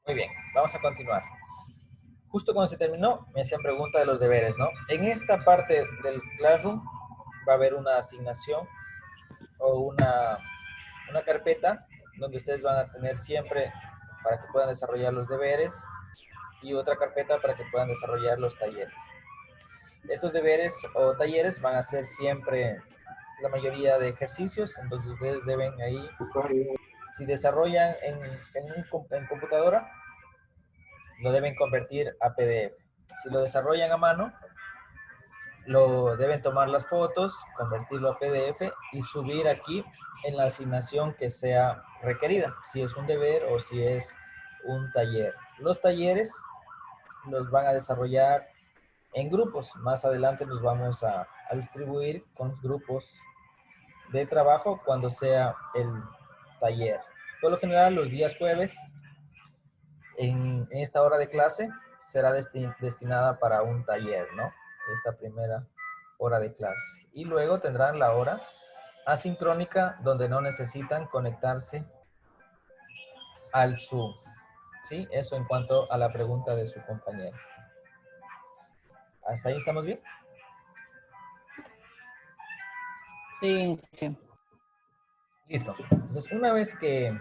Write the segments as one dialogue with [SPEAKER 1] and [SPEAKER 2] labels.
[SPEAKER 1] Muy bien, vamos a continuar. Justo cuando se terminó, me hacían pregunta de los deberes, ¿no? En esta parte del Classroom va a haber una asignación o una carpeta donde ustedes van a tener siempre para que puedan desarrollar los deberes y otra carpeta para que puedan desarrollar los talleres. Estos deberes o talleres van a ser siempre la mayoría de ejercicios, entonces ustedes deben ahí, si desarrollan en computadora, lo deben convertir a PDF. Si lo desarrollan a mano, lo deben tomar las fotos, convertirlo a PDF y subir aquí en la asignación que sea requerida, si es un deber o si es un taller. Los talleres los van a desarrollar en grupos. Más adelante los vamos a distribuir con grupos de trabajo cuando sea el taller. Por lo general, los días jueves, en esta hora de clase, será destinada para un taller, ¿no? Esta primera hora de clase. Y luego tendrán la hora asincrónica donde no necesitan conectarse al Zoom. ¿Sí? Eso en cuanto a la pregunta de su compañero. ¿Hasta ahí estamos bien?
[SPEAKER 2] Sí, sí.
[SPEAKER 1] Listo. Entonces, una vez que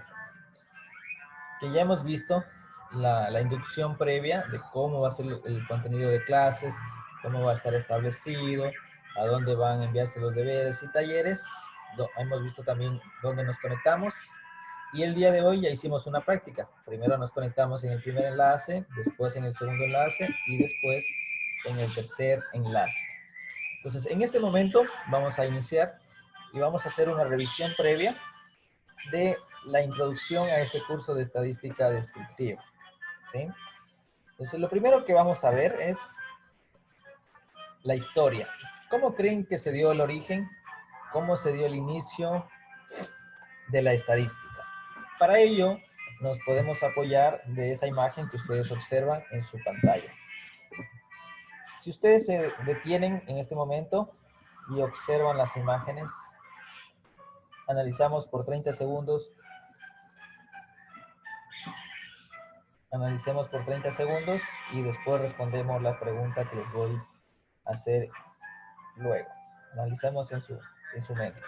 [SPEAKER 1] ya hemos visto la inducción previa de cómo va a ser el contenido de clases, cómo va a estar establecido, a dónde van a enviarse los deberes y talleres. Hemos visto también dónde nos conectamos. Y el día de hoy ya hicimos una práctica. Primero nos conectamos en el primer enlace, después en el segundo enlace y después en el tercer enlace. Entonces, en este momento vamos a iniciar y vamos a hacer una revisión previa de la introducción a este curso de estadística descriptiva. ¿Sí? Entonces, lo primero que vamos a ver es la historia. ¿Cómo creen que se dio el origen? ¿Cómo se dio el inicio de la estadística? Para ello, nos podemos apoyar de esa imagen que ustedes observan en su pantalla. Si ustedes se detienen en este momento y observan las imágenes, analizamos por 30 segundos. Analicemos por 30 segundos y después respondemos la pregunta que les voy a hacer luego. Analicemos en su mente.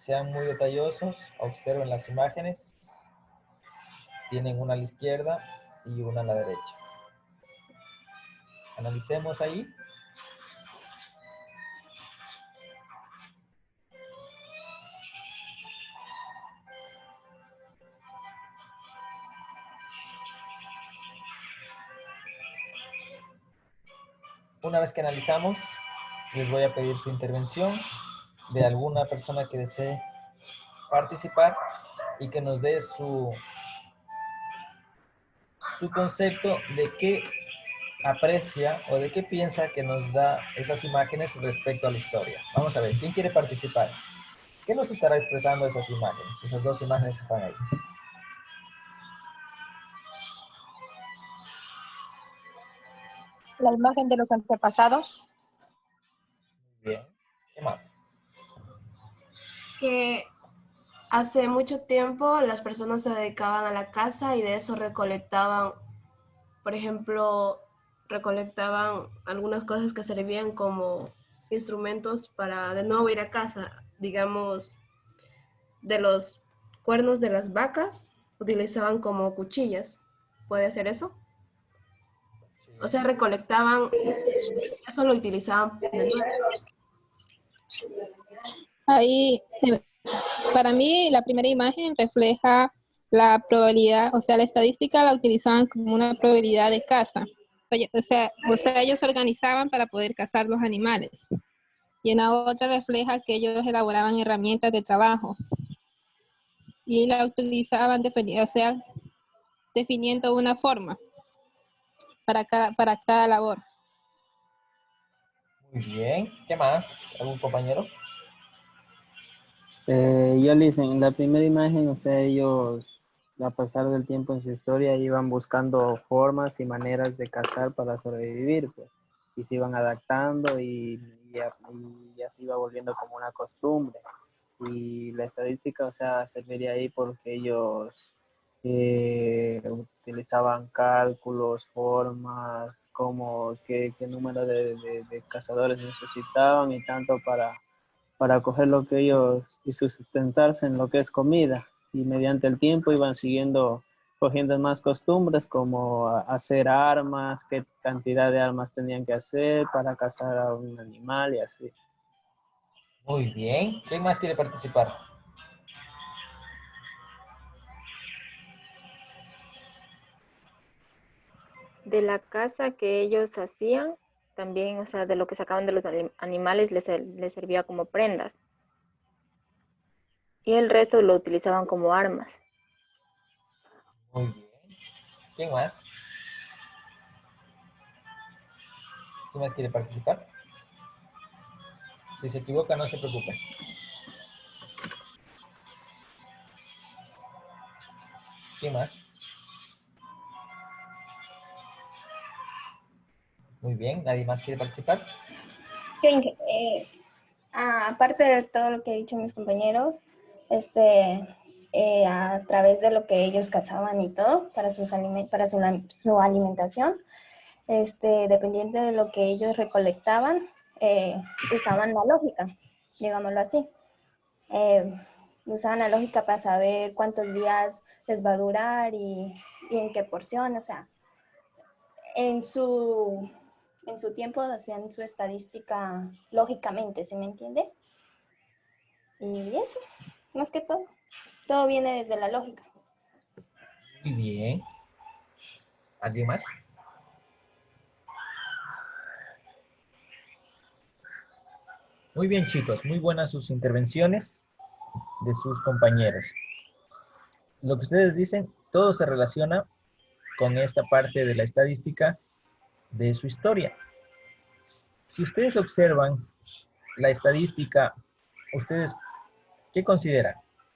[SPEAKER 1] Sean muy detallosos, observen las imágenes. Tienen una a la izquierda y una a la derecha. Analicemos ahí. Una vez que analizamos, les voy a pedir su intervención de alguna persona que desee participar y que nos dé su concepto de qué aprecia o de qué piensa que nos da esas imágenes respecto a la historia. Vamos a ver, ¿quién quiere participar? ¿Qué nos estará expresando esas imágenes? Esas dos imágenes que están ahí.
[SPEAKER 3] La imagen de los antepasados.
[SPEAKER 1] Bien. ¿Qué más?
[SPEAKER 4] Que hace mucho tiempo las personas se dedicaban a la caza y de eso recolectaban, por ejemplo, recolectaban algunas cosas que servían como instrumentos para de nuevo ir a caza, digamos, de los cuernos de las vacas, utilizaban como cuchillas. ¿Puede ser eso?
[SPEAKER 1] Sí.
[SPEAKER 4] O sea, recolectaban, eso lo utilizaban de nuevo.
[SPEAKER 5] Ahí, para mí, la primera imagen refleja la probabilidad, o sea, la estadística la utilizaban como una probabilidad de caza. O sea, ellos se organizaban para poder cazar los animales. Y en la otra refleja que ellos elaboraban herramientas de trabajo. Y la utilizaban, definiendo una forma para cada labor.
[SPEAKER 1] Muy bien. ¿Qué más? ¿Algún compañero?
[SPEAKER 6] Yo les en la primera imagen, o sea, ellos a pasar del tiempo en su historia iban buscando formas y maneras de cazar para sobrevivir, pues, y se iban adaptando y ya se iba volviendo como una costumbre. Y la estadística, o sea, serviría ahí porque ellos realizaban cálculos, formas, como qué número de cazadores necesitaban y tanto para coger lo que ellos y sustentarse en lo que es comida. Y mediante el tiempo iban cogiendo más costumbres como hacer armas, qué cantidad de armas tenían que hacer para cazar a un animal y así.
[SPEAKER 1] Muy bien. ¿Quién más quiere participar?
[SPEAKER 7] De la caza que ellos hacían, también, o sea, de lo que sacaban de los animales les servía como prendas. Y el resto lo utilizaban como armas.
[SPEAKER 1] Muy bien. ¿Quién más? ¿Quién más quiere participar? Si se equivoca, no se preocupe. ¿Quién más? Muy bien. ¿Nadie más quiere participar?
[SPEAKER 8] Aparte de todo lo que he dicho mis compañeros, a través de lo que ellos cazaban y todo para su alimentación, dependiente de lo que ellos recolectaban, usaban la lógica, digámoslo así. Usaban la lógica para saber cuántos días les va a durar y en qué porción, o sea, en su tiempo hacían su estadística lógicamente, ¿sí me entiende? Y eso, más que todo. Todo viene desde la lógica.
[SPEAKER 1] Muy bien. ¿Alguien más? Muy bien, chicos. Muy buenas sus intervenciones de sus compañeros. Lo que ustedes dicen, todo se relaciona con esta parte de la estadística de su historia. Si ustedes observan la estadística, ¿ustedes qué consideran?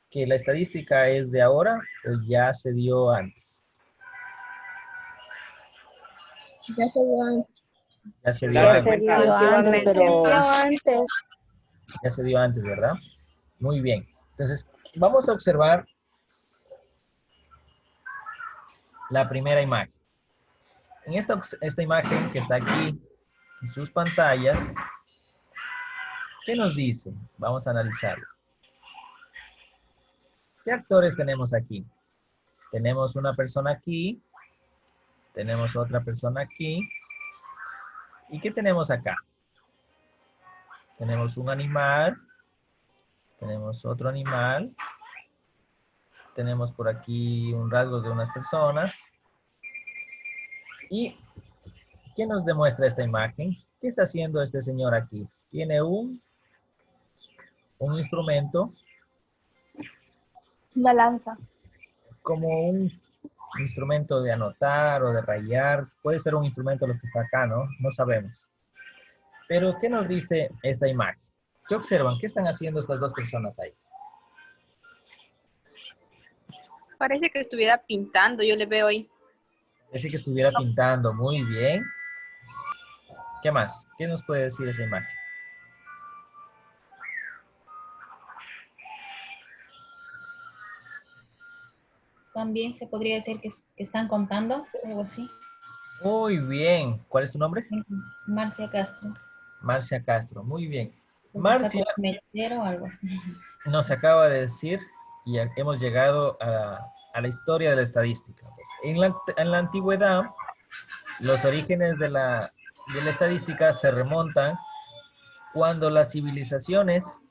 [SPEAKER 1] ¿Que la estadística es de ahora o ya se dio antes?
[SPEAKER 5] Ya se dio antes.
[SPEAKER 1] Ya se dio
[SPEAKER 2] Ya
[SPEAKER 1] antes.
[SPEAKER 2] se dio antes, pero
[SPEAKER 8] Antes.
[SPEAKER 1] Ya se dio antes, ¿verdad? Muy bien. Entonces, vamos a observar la primera imagen. En esta imagen que está aquí en sus pantallas, ¿qué nos dice? Vamos a analizarlo. ¿Qué actores tenemos aquí? Tenemos una persona aquí, tenemos otra persona aquí. ¿Y qué tenemos acá? Tenemos un animal, tenemos otro animal, tenemos por aquí un rasgo de unas personas. ¿Y qué nos demuestra esta imagen? ¿Qué está haciendo este señor aquí? Tiene un instrumento.
[SPEAKER 3] La lanza.
[SPEAKER 1] Como un instrumento de anotar o de rayar. Puede ser un instrumento lo que está acá, ¿no? No sabemos. Pero, ¿qué nos dice esta imagen? ¿Qué observan? ¿Qué están haciendo estas dos personas ahí?
[SPEAKER 3] Parece que estuviera pintando, yo le veo ahí.
[SPEAKER 1] Parece que estuviera pintando. Muy bien. ¿Qué más? ¿Qué nos puede decir esa imagen?
[SPEAKER 9] También se podría decir que están contando, algo así.
[SPEAKER 1] Muy bien. ¿Cuál es tu nombre?
[SPEAKER 9] Marcia Castro.
[SPEAKER 1] Marcia Castro. Muy bien.
[SPEAKER 9] Un
[SPEAKER 1] Marcia
[SPEAKER 9] metero o algo así.
[SPEAKER 1] nos acaba de decir y hemos llegado a la historia de la estadística. Pues, en la antigüedad, los orígenes de la estadística se remontan cuando las civilizaciones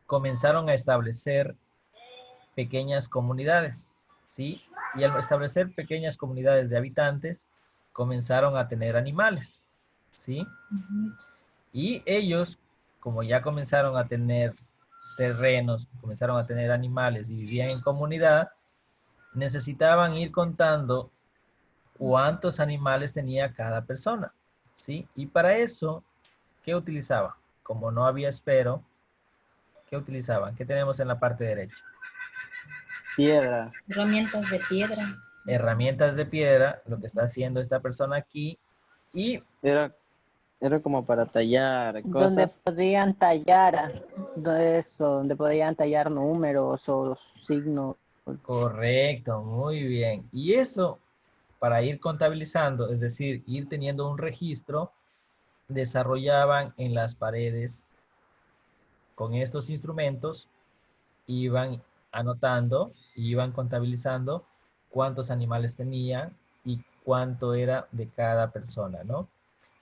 [SPEAKER 1] comenzaron a establecer pequeñas comunidades, ¿sí? Y al establecer pequeñas comunidades de habitantes, comenzaron a tener animales, ¿sí? Y ellos, como ya comenzaron a tener terrenos, comenzaron a tener animales y vivían en comunidad, necesitaban ir contando cuántos animales tenía cada persona, ¿sí? Y para eso, ¿qué utilizaban? Como no había espero, ¿qué utilizaban? ¿Qué tenemos en la parte derecha?
[SPEAKER 6] Piedra.
[SPEAKER 9] Herramientas de piedra.
[SPEAKER 1] Herramientas de piedra, lo que está haciendo esta persona aquí, y
[SPEAKER 6] Era como para tallar
[SPEAKER 2] donde
[SPEAKER 6] cosas.
[SPEAKER 2] podían tallar, donde podían tallar números o signos.
[SPEAKER 1] Correcto, muy bien. Y eso, para ir contabilizando, es decir, ir teniendo un registro, desarrollaban en las paredes con estos instrumentos, iban anotando, iban contabilizando cuántos animales tenían y cuánto era de cada persona, ¿no?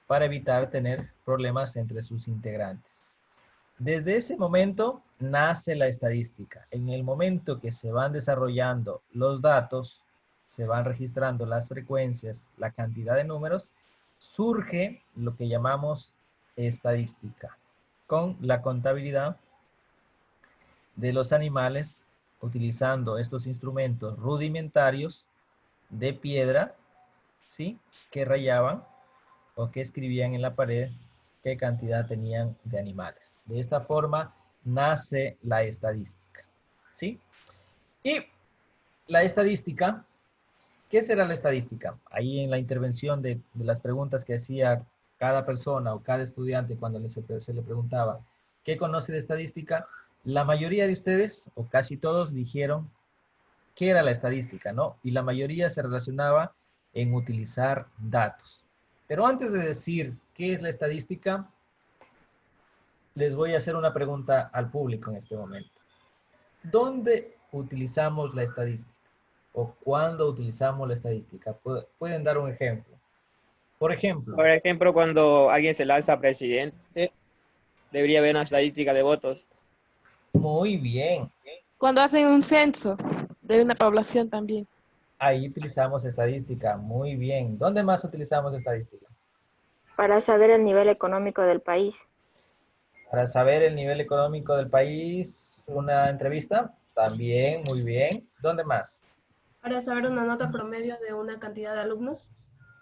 [SPEAKER 1] Para evitar tener problemas entre sus integrantes. Desde ese momento nace la estadística. En el momento que se van desarrollando los datos, se van registrando las frecuencias, la cantidad de números, surge lo que llamamos estadística, con la contabilidad de los animales utilizando estos instrumentos rudimentarios de piedra, ¿sí? Que rayaban o que escribían en la pared qué cantidad tenían de animales. De esta forma nace la estadística, ¿sí? Y la estadística, ¿qué será la estadística? Ahí en la intervención de las preguntas que hacía cada persona o cada estudiante cuando se le preguntaba ¿qué conoce de estadística? La mayoría de ustedes, o casi todos, dijeron qué era la estadística, ¿no? Y la mayoría se relacionaba en utilizar datos. Pero antes de decir qué es la estadística, les voy a hacer una pregunta al público en este momento. ¿Dónde utilizamos la estadística? ¿O cuándo utilizamos la estadística? Pueden dar un ejemplo. Por ejemplo,
[SPEAKER 10] Cuando alguien se lanza a presidente, debería haber una estadística de votos.
[SPEAKER 1] muy bien.
[SPEAKER 11] Cuando hacen un censo de una población también.
[SPEAKER 1] Ahí utilizamos estadística. Muy bien. ¿Dónde más utilizamos estadística?
[SPEAKER 7] Para saber el nivel económico del país.
[SPEAKER 1] Para saber el nivel económico del país, una entrevista. También, muy bien. ¿Dónde más?
[SPEAKER 4] Para saber una nota promedio de una cantidad de alumnos.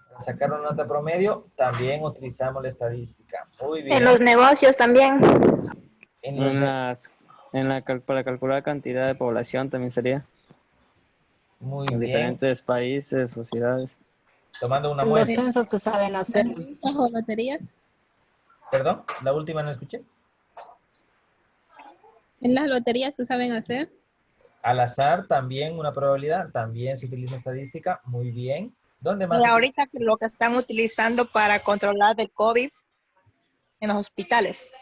[SPEAKER 1] Para sacar una nota promedio, también utilizamos la estadística. Muy bien.
[SPEAKER 7] En los negocios también.
[SPEAKER 6] Para calcular cantidad de población también sería.
[SPEAKER 1] Muy
[SPEAKER 6] En
[SPEAKER 1] bien.
[SPEAKER 6] diferentes países, sociedades.
[SPEAKER 1] Tomando una
[SPEAKER 2] Los
[SPEAKER 1] muestra.
[SPEAKER 2] censos que saben hacer.
[SPEAKER 5] ¿O lotería?
[SPEAKER 1] Perdón, la última no escuché.
[SPEAKER 5] ¿En las loterías que saben hacer?
[SPEAKER 1] Al azar, también una probabilidad. También se utiliza estadística. Muy bien. ¿Dónde más?
[SPEAKER 12] Y ahorita que lo que están utilizando para controlar el COVID en los hospitales.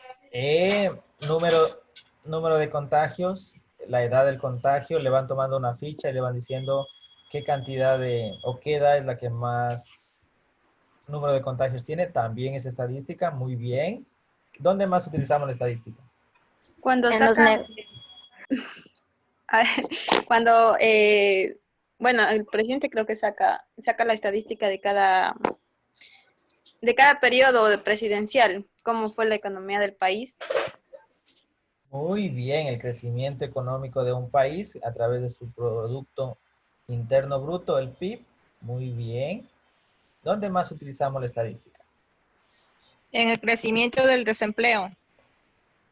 [SPEAKER 1] Número de contagios, la edad del contagio, le van tomando una ficha y le van diciendo qué cantidad o qué edad es la que más número de contagios tiene. También es estadística. Muy bien. ¿Dónde más utilizamos la estadística?
[SPEAKER 3] Cuando
[SPEAKER 7] En los
[SPEAKER 3] sacan, cuando, bueno, el presidente creo que saca la estadística de cada periodo presidencial, cómo fue la economía del país.
[SPEAKER 1] Muy bien, el crecimiento económico de un país a través de su Producto Interno Bruto, el PIB. Muy bien. ¿Dónde más utilizamos la estadística?
[SPEAKER 12] En el crecimiento del desempleo.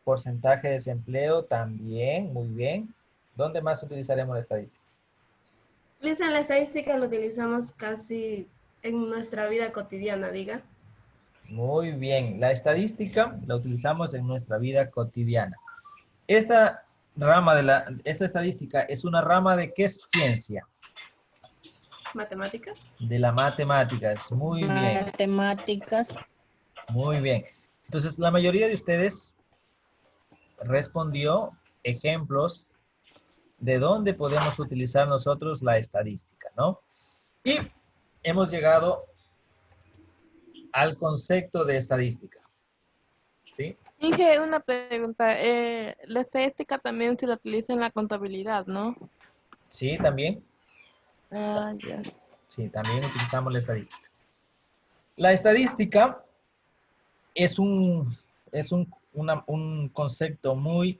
[SPEAKER 1] Porcentaje de desempleo también, muy bien. ¿Dónde más utilizaremos la estadística?
[SPEAKER 4] Utilizan la estadística, lo utilizamos casi en nuestra vida cotidiana, diga.
[SPEAKER 1] Muy bien, la estadística la utilizamos en nuestra vida cotidiana. Esta estadística es una rama de ¿qué ciencia?
[SPEAKER 4] ¿Matemáticas?
[SPEAKER 1] De la matemáticas, muy bien.
[SPEAKER 2] Matemáticas.
[SPEAKER 1] Muy bien. Entonces, la mayoría de ustedes respondió ejemplos de dónde podemos utilizar nosotros la estadística, ¿no? Y hemos llegado al concepto de estadística, ¿sí?
[SPEAKER 11] Inge, una pregunta. La estadística también se la utiliza en la contabilidad, ¿no?
[SPEAKER 1] Sí, también.
[SPEAKER 11] Ah, ya.
[SPEAKER 1] Sí, también utilizamos la estadística. La estadística es un concepto muy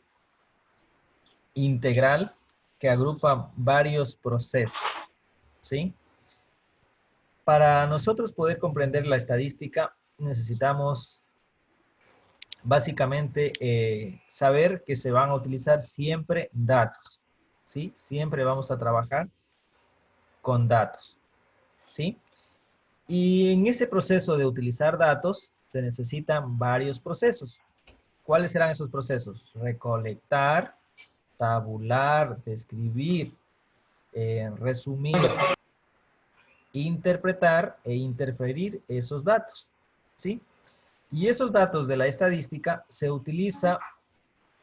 [SPEAKER 1] integral que agrupa varios procesos, ¿sí? Para nosotros poder comprender la estadística, necesitamos básicamente saber que se van a utilizar siempre datos, ¿sí? Siempre vamos a trabajar con datos, ¿sí? Y en ese proceso de utilizar datos, se necesitan varios procesos. ¿Cuáles serán esos procesos? Recolectar, tabular, describir, resumir, interpretar e interferir esos datos, ¿sí? Y esos datos de la estadística se utiliza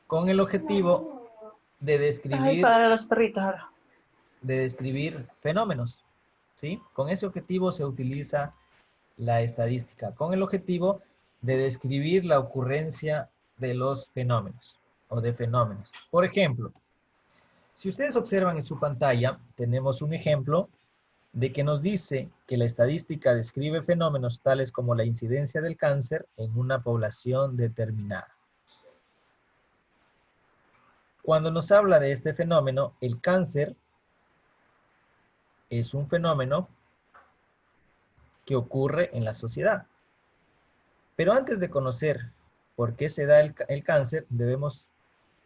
[SPEAKER 1] con el objetivo de describir,
[SPEAKER 13] para los perritos ahora.
[SPEAKER 1] de describir fenómenos, ¿sí? Con ese objetivo se utiliza la estadística, con el objetivo de describir la ocurrencia de los fenómenos o de fenómenos. Por ejemplo, si ustedes observan en su pantalla, tenemos un ejemplo de que nos dice que la estadística describe fenómenos tales como la incidencia del cáncer en una población determinada. Cuando nos habla de este fenómeno, el cáncer es un fenómeno que ocurre en la sociedad. Pero antes de conocer por qué se da el cáncer, debemos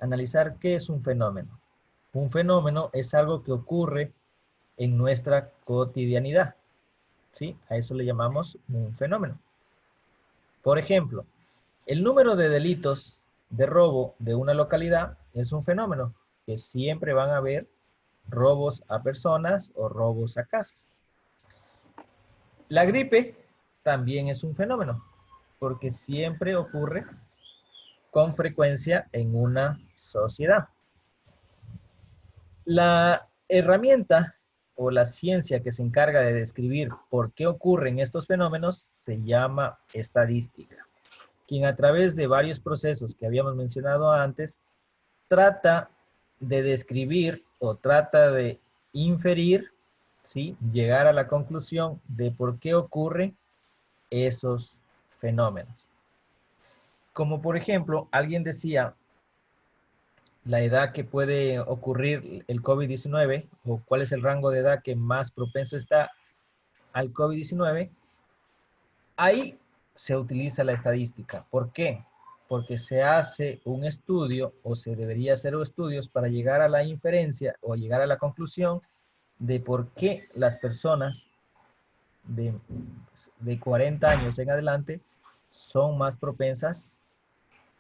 [SPEAKER 1] analizar qué es un fenómeno. Un fenómeno es algo que ocurre en nuestra cotidianidad, ¿sí? A eso le llamamos un fenómeno. Por ejemplo, el número de delitos de robo de una localidad es un fenómeno, que siempre van a haber robos a personas o robos a casas. La gripe también es un fenómeno, porque siempre ocurre con frecuencia en una sociedad. La herramienta o la ciencia que se encarga de describir por qué ocurren estos fenómenos se llama estadística, quien a través de varios procesos que habíamos mencionado antes, trata de describir o trata de inferir, ¿sí? Llegar a la conclusión de por qué ocurren esos fenómenos. Como por ejemplo, alguien decía la edad que puede ocurrir el COVID-19 o cuál es el rango de edad que más propenso está al COVID-19, ahí se utiliza la estadística. ¿Por qué? Porque se hace un estudio o se debería hacer estudios para llegar a la inferencia o llegar a la conclusión de por qué las personas de 40 años en adelante son más propensas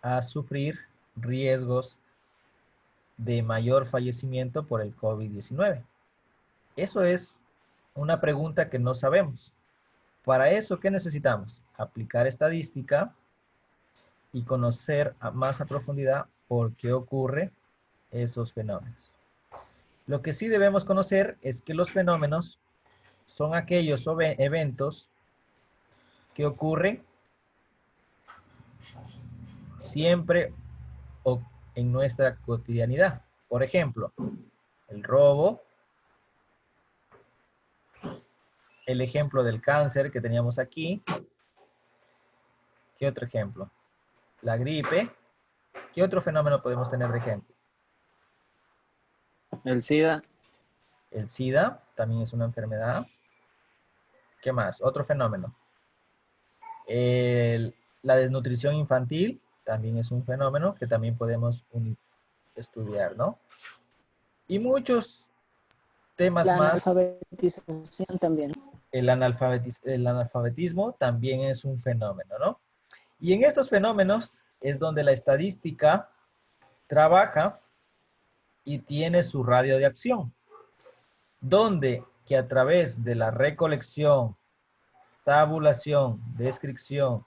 [SPEAKER 1] a sufrir riesgos de mayor fallecimiento por el COVID-19. Eso es una pregunta que no sabemos. Para eso, ¿qué necesitamos? Aplicar estadística y conocer más a profundidad por qué ocurre esos fenómenos. Lo que sí debemos conocer es que los fenómenos son aquellos eventos que ocurren siempre en nuestra cotidianidad. Por ejemplo, el robo, el ejemplo del cáncer que teníamos aquí. ¿Qué otro ejemplo? La gripe. ¿Qué otro fenómeno podemos tener de ejemplo?
[SPEAKER 6] El SIDA.
[SPEAKER 1] El SIDA también es una enfermedad. ¿Qué más? Otro fenómeno. La desnutrición infantil también es un fenómeno que también podemos estudiar, ¿no? Y muchos temas más.
[SPEAKER 2] La alfabetización también.
[SPEAKER 1] El analfabetismo también es un fenómeno, ¿no? Y en estos fenómenos es donde la estadística trabaja y tiene su radio de acción, donde que a través de la recolección, tabulación, descripción,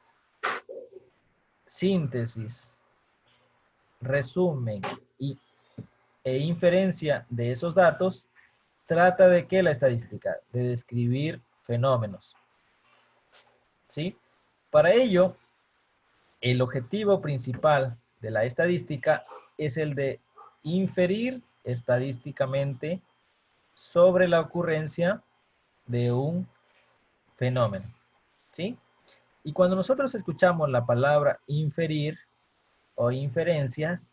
[SPEAKER 1] síntesis, resumen e inferencia de esos datos, trata de ¿qué la estadística? De describir fenómenos. ¿Sí? Para ello, el objetivo principal de la estadística es el de inferir estadísticamente sobre la ocurrencia de un fenómeno. ¿Sí? Y cuando nosotros escuchamos la palabra inferir o inferencias,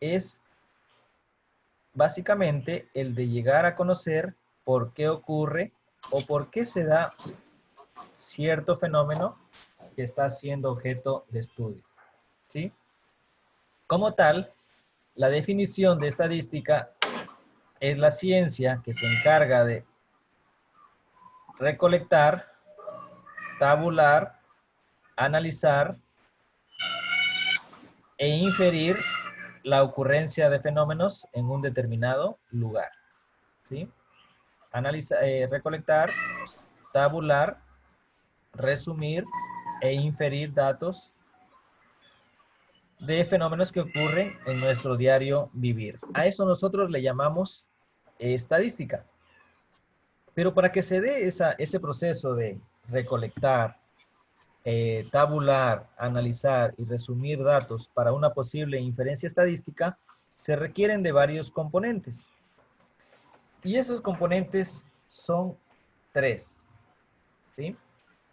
[SPEAKER 1] es básicamente el de llegar a conocer por qué ocurre o por qué se da cierto fenómeno que está siendo objeto de estudio. ¿Sí? Como tal, la definición de estadística es la ciencia que se encarga de recolectar, tabular, analizar e inferir la ocurrencia de fenómenos en un determinado lugar. ¿Sí? recolectar, tabular, resumir e inferir datos de fenómenos que ocurren en nuestro diario vivir. A eso nosotros le llamamos estadística. Pero para que se dé ese proceso de recolectar, tabular, analizar y resumir datos para una posible inferencia estadística, se requieren de varios componentes. Y esos componentes son 3. ¿Sí?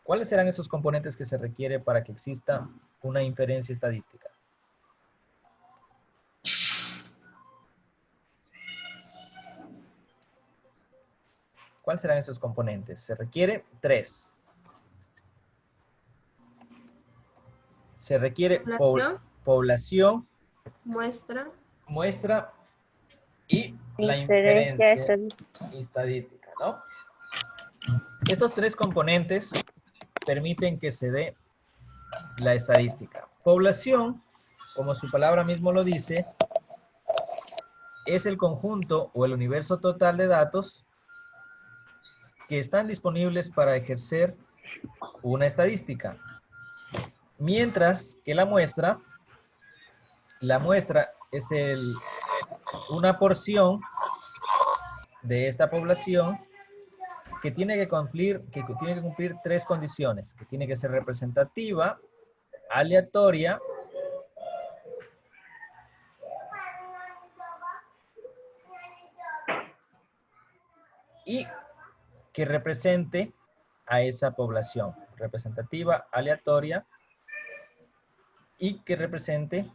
[SPEAKER 1] ¿Cuáles serán esos componentes que se requiere para que exista una inferencia estadística? ¿Cuáles serán esos componentes? Se requiere 3. Se requiere población, muestra y la inferencia estadística, ¿no? Estos 3 componentes permiten que se dé la estadística. Población, como su palabra mismo lo dice, es el conjunto o el universo total de datos que están disponibles para ejercer una estadística. Mientras que la muestra es una porción de esta población que tiene que cumplir 3 condiciones, que tiene que ser representativa, aleatoria y que represente a esa población. Representativa, aleatoria y que represente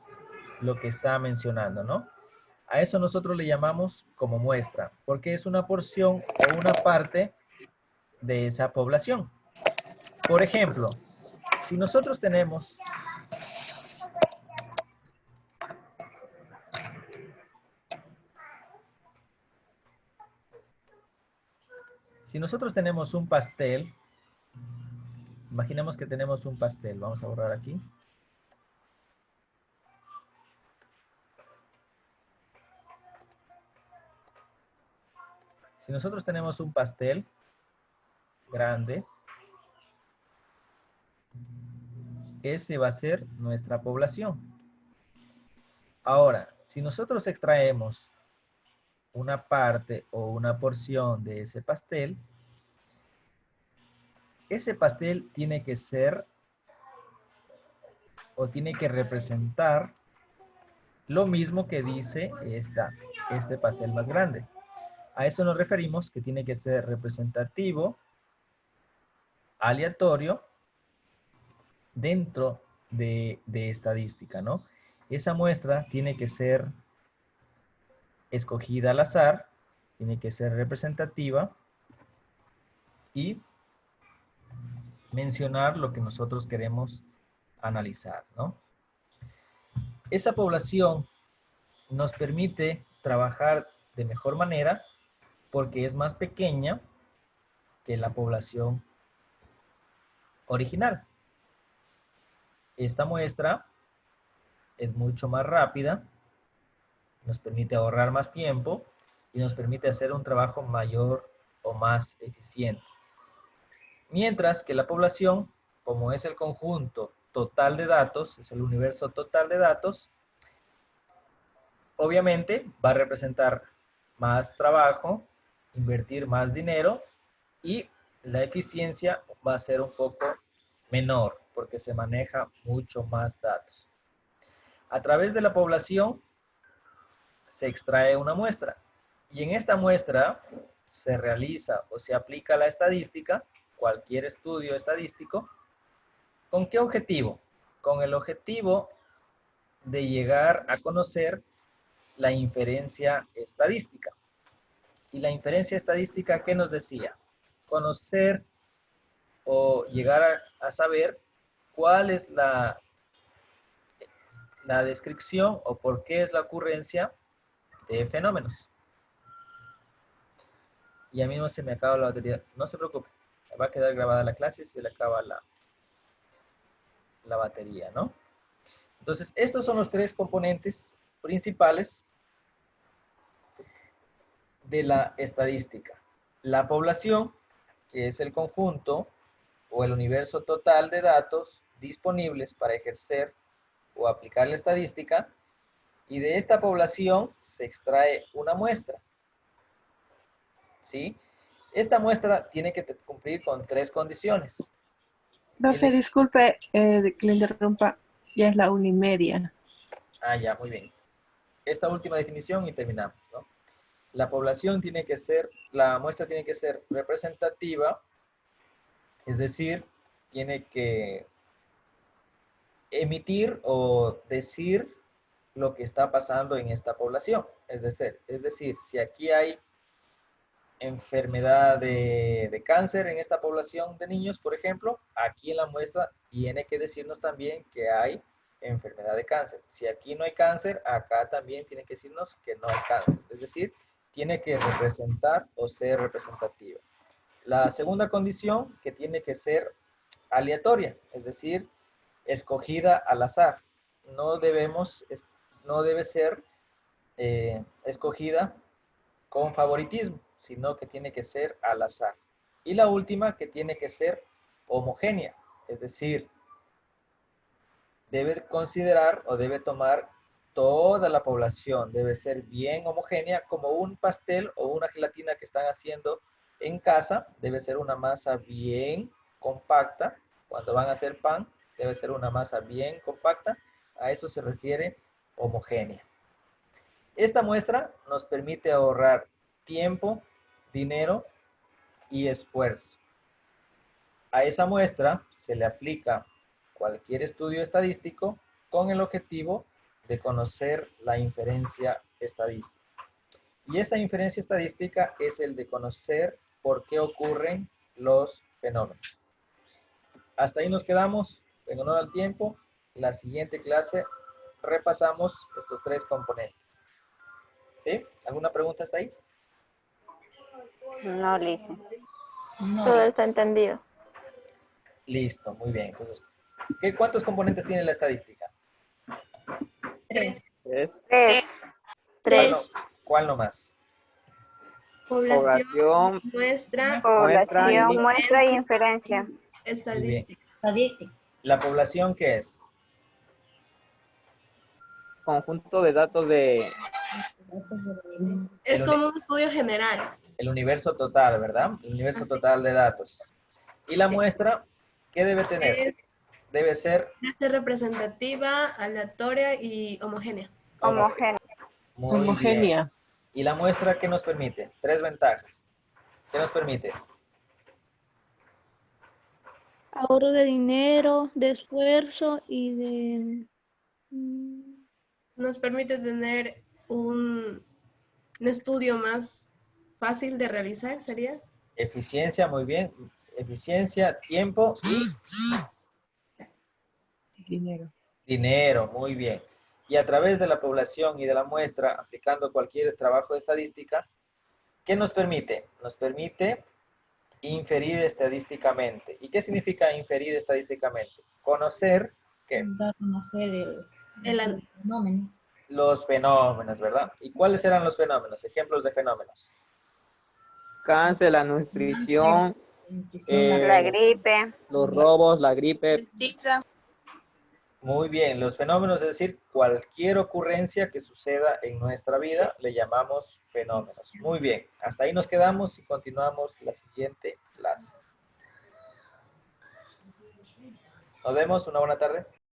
[SPEAKER 1] lo que está mencionando, ¿no? A eso nosotros le llamamos como muestra, porque es una porción o una parte de esa población. Por ejemplo, si nosotros tenemos un pastel, imaginemos que tenemos un pastel, vamos a borrar aquí. Si nosotros tenemos un pastel grande, ese va a ser nuestra población. Ahora, si nosotros extraemos una parte o una porción de ese pastel tiene que ser o tiene que representar lo mismo que dice este pastel más grande. A eso nos referimos que tiene que ser representativo, aleatorio, dentro de estadística, ¿no? Esa muestra tiene que ser escogida al azar, tiene que ser representativa y mencionar lo que nosotros queremos analizar, ¿no? Esa población nos permite trabajar de mejor manera porque es más pequeña que la población original. Esta muestra es mucho más rápida, nos permite ahorrar más tiempo y nos permite hacer un trabajo mayor o más eficiente. Mientras que la población, como es el conjunto total de datos, es el universo total de datos, obviamente va a representar más trabajo, invertir más dinero y la eficiencia va a ser un poco menor porque se maneja mucho más datos. A través de la población se extrae una muestra y en esta muestra se realiza o se aplica la estadística, cualquier estudio estadístico. ¿Con qué objetivo? Con el objetivo de llegar a conocer la inferencia estadística. Y la inferencia estadística, ¿qué nos decía? Conocer o llegar a saber cuál es la descripción o por qué es la ocurrencia de fenómenos. Y a mí no se me acaba la batería. No se preocupe, va a quedar grabada la clase y se le acaba la batería, ¿no? Entonces, estos son los 3 componentes principales de la estadística. La población, que es el conjunto o el universo total de datos disponibles para ejercer o aplicar la estadística, y de esta población se extrae una muestra. ¿Sí? Esta muestra tiene que cumplir con 3 condiciones.
[SPEAKER 13] Profe, disculpe que le interrumpa, ya es la 1:30.
[SPEAKER 1] Ah, ya, muy bien. Esta última definición y terminamos, ¿no? La población tiene que ser, la muestra tiene que ser representativa, es decir, tiene que emitir o decir lo que está pasando en esta población. Es decir, si aquí hay enfermedad de cáncer en esta población de niños, por ejemplo, aquí en la muestra tiene que decirnos también que hay enfermedad de cáncer. Si aquí no hay cáncer, acá también tiene que decirnos que no hay cáncer. Es decir, tiene que representar o ser representativa. La segunda condición, que tiene que ser aleatoria, es decir, escogida al azar. No debe ser escogida con favoritismo, sino que tiene que ser al azar. Y la última, que tiene que ser homogénea, es decir, debe considerar o debe tomar toda la población, debe ser bien homogénea, como un pastel o una gelatina que están haciendo en casa, debe ser una masa bien compacta. Cuando van a hacer pan, debe ser una masa bien compacta, a eso se refiere homogénea. Esta muestra nos permite ahorrar tiempo, dinero y esfuerzo. A esa muestra se le aplica cualquier estudio estadístico con el objetivo de conocer la inferencia estadística. Y esa inferencia estadística es el de conocer por qué ocurren los fenómenos. Hasta ahí nos quedamos. En honor al tiempo, en la siguiente clase repasamos estos 3 componentes. ¿Sí? ¿Alguna pregunta hasta ahí?
[SPEAKER 7] No, Lisa. Todo está entendido.
[SPEAKER 1] Listo, muy bien. Entonces, ¿cuántos componentes tiene la estadística?
[SPEAKER 9] 3.
[SPEAKER 7] 3.
[SPEAKER 1] ¿Cuál nomás?
[SPEAKER 4] Población, muestra,
[SPEAKER 7] Población, muestra y inferencia.
[SPEAKER 4] estadística.
[SPEAKER 1] ¿La población qué es?
[SPEAKER 10] Conjunto de datos de...
[SPEAKER 4] Es como un estudio general.
[SPEAKER 1] El universo total, ¿verdad? El universo total de datos. ¿Y la muestra qué debe tener? Debe ser
[SPEAKER 4] representativa, aleatoria y homogénea.
[SPEAKER 1] Muy
[SPEAKER 13] Homogénea.
[SPEAKER 1] bien. ¿Y la muestra qué nos permite? 3 ventajas. ¿Qué nos permite?
[SPEAKER 14] Ahorro de dinero, de esfuerzo y de...
[SPEAKER 4] Nos permite tener un estudio más fácil de realizar, ¿sería?
[SPEAKER 1] Eficiencia, muy bien. Eficiencia, tiempo y
[SPEAKER 13] dinero.
[SPEAKER 1] Dinero, muy bien. Y a través de la población y de la muestra, aplicando cualquier trabajo de estadística, ¿qué nos permite? Nos permite inferir estadísticamente. ¿Y qué significa inferir estadísticamente? Conocer, ¿qué?
[SPEAKER 9] Conocer el fenómeno.
[SPEAKER 1] Los fenómenos, ¿verdad? ¿Y cuáles eran los fenómenos? Ejemplos de fenómenos.
[SPEAKER 10] Cáncer, la nutrición,
[SPEAKER 7] La gripe.
[SPEAKER 10] los robos, la gripe.
[SPEAKER 1] Muy bien, los fenómenos, es decir, cualquier ocurrencia que suceda en nuestra vida, le llamamos fenómenos. Muy bien, hasta ahí nos quedamos y continuamos la siguiente clase. Nos vemos, una buena tarde.